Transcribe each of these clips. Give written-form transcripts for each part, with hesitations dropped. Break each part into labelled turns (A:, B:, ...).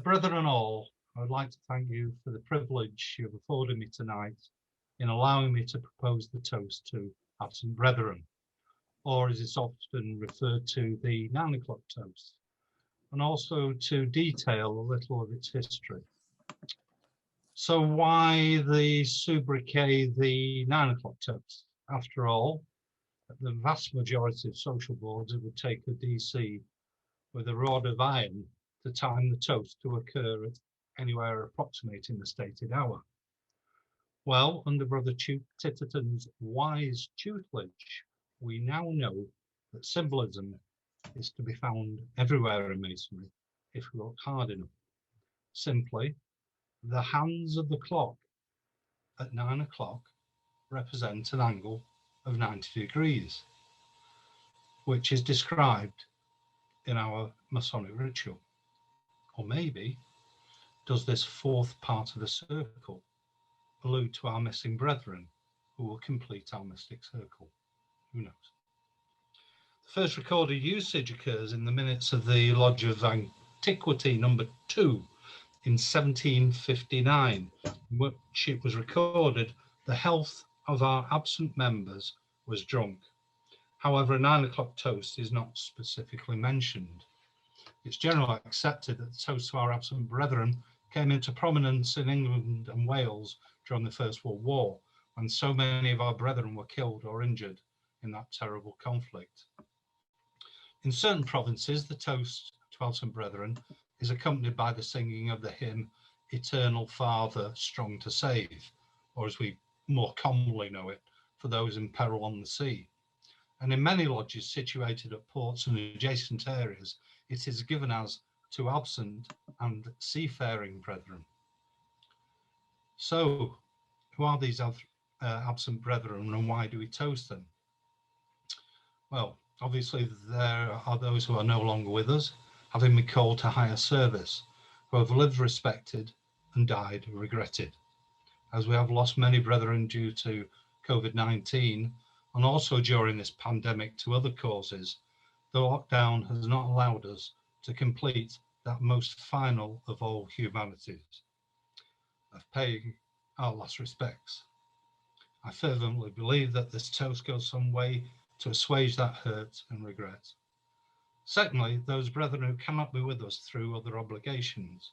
A: Brethren all, I would like to thank you for the privilege you have afforded me tonight in allowing me to propose the toast to absent brethren, or as it's often referred to, the 9 o'clock toast, and also to detail a little of its history. So why the sobriquet, the 9 o'clock toast? After all, at the vast majority of social boards, it would take a DC with a rod of iron to time the toast to occur at anywhere approximating the stated hour. Well, under Brother Titterton's wise tutelage, we now know that symbolism is to be found everywhere in Masonry if we look hard enough. Simply, the hands of the clock at 9 o'clock represent an angle of 90 degrees, which is described in our Masonic ritual. Or maybe, does this fourth part of the circle allude to our missing brethren who will complete our mystic circle? Who knows? The first recorded usage occurs in the minutes of the Lodge of Antiquity number 2 in 1759, in which it was recorded the health of our absent members was drunk. However, a 9 o'clock toast is not specifically mentioned. It's generally accepted that the toast to our absent brethren came into prominence in England and Wales during the First World War, when so many of our brethren were killed or injured in that terrible conflict. In certain provinces, the toast to absent brethren is accompanied by the singing of the hymn, Eternal Father, Strong to Save, or as we more commonly know it, for those in peril on the sea. And in many lodges situated at ports and adjacent areas, it is given as to absent and seafaring brethren. So, who are these absent brethren and why do we toast them? Well, obviously there are those who are no longer with us, having been called to higher service, who have lived respected and died regretted. As we have lost many brethren due to COVID-19 and also during this pandemic to other causes, the lockdown has not allowed us to complete that most final of all humanities, of paying our last respects. I fervently believe that this toast goes some way to assuage that hurt and regret. Secondly, those brethren who cannot be with us through other obligations.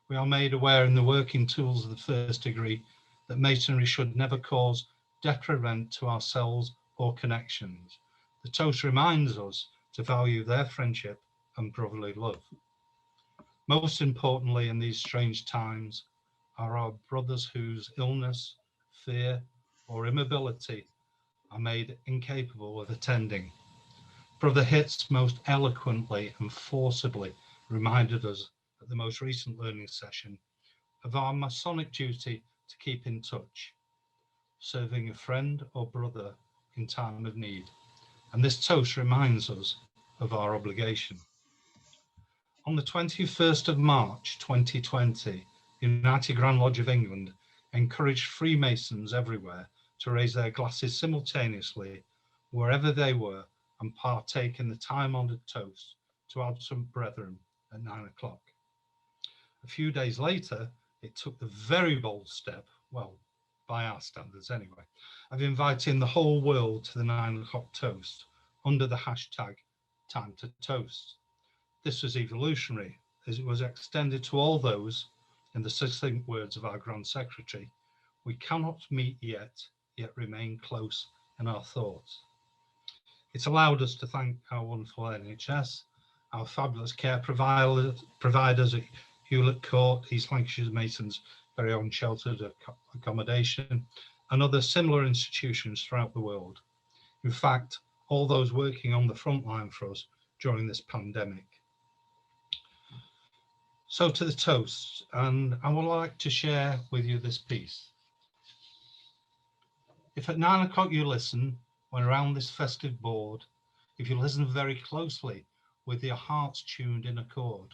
A: We are made aware in the working tools of the first degree that Masonry should never cause detriment to ourselves or connections. The toast reminds us to value their friendship and brotherly love. Most importantly, in these strange times, are our brothers whose illness, fear, or immobility are made incapable of attending. Brother Hitz most eloquently and forcibly reminded us at the most recent learning session of our Masonic duty to keep in touch, serving a friend or brother in time of need. And this toast reminds us of our obligation. On the 21st of March 2020, the United Grand Lodge of England encouraged Freemasons everywhere to raise their glasses simultaneously wherever they were and partake in the time-honoured toast to absent brethren at 9 o'clock. A few days later, it took the very bold step, well, by our standards anyway, of inviting the whole world to the 9 o'clock toast under the hashtag Time to Toast. This was evolutionary, as it was extended to all those, in the succinct words of our Grand Secretary, we cannot meet yet remain close in our thoughts. It's allowed us to thank our wonderful NHS, our fabulous care providers at Hewlett Court, East Lancashire Masons' very own sheltered accommodation, and other similar institutions throughout the world. In fact, all those working on the front line for us during this pandemic. So to the toast, and I would like to share with you this piece. If at 9 o'clock you listen, when around this festive board, if you listen very closely with your hearts tuned in accord,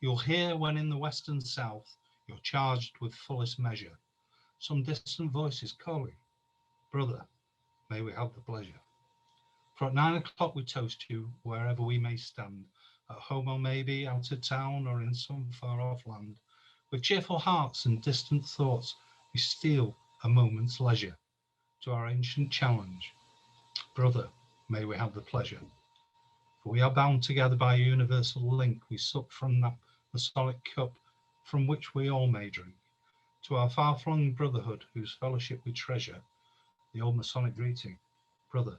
A: you'll hear when in the west and south you're charged with fullest measure, some distant voices calling, brother, may we have the pleasure. For at 9 o'clock we toast you wherever we may stand, at home or maybe out of town or in some far off land. With cheerful hearts and distant thoughts, we steal a moment's leisure to our ancient challenge. Brother, may we have the pleasure. For we are bound together by a universal link. We sup from that Masonic cup from which we all may drink. To our far-flung brotherhood, whose fellowship we treasure, the old Masonic greeting. Brother,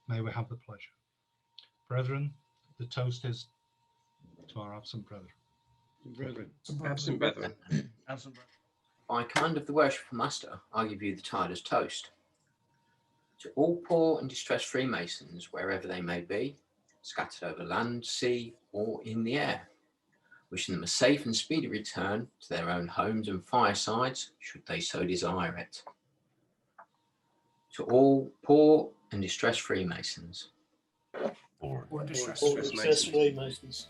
A: may we have the pleasure. Brethren, the toast is to our absent brethren.
B: Brethren. Absent brethren.
C: Absent brethren.
D: By command of the worshipful master, I give you the tiler's toast. To all poor and distressed Freemasons, wherever they may be, scattered over land, sea, or in the air, wishing them a safe and speedy return to their own homes and firesides, should they so desire it. To all poor and distressed Freemasons.
C: Or
B: Distressed
C: distressed
B: Freemasons.
E: Freemasons.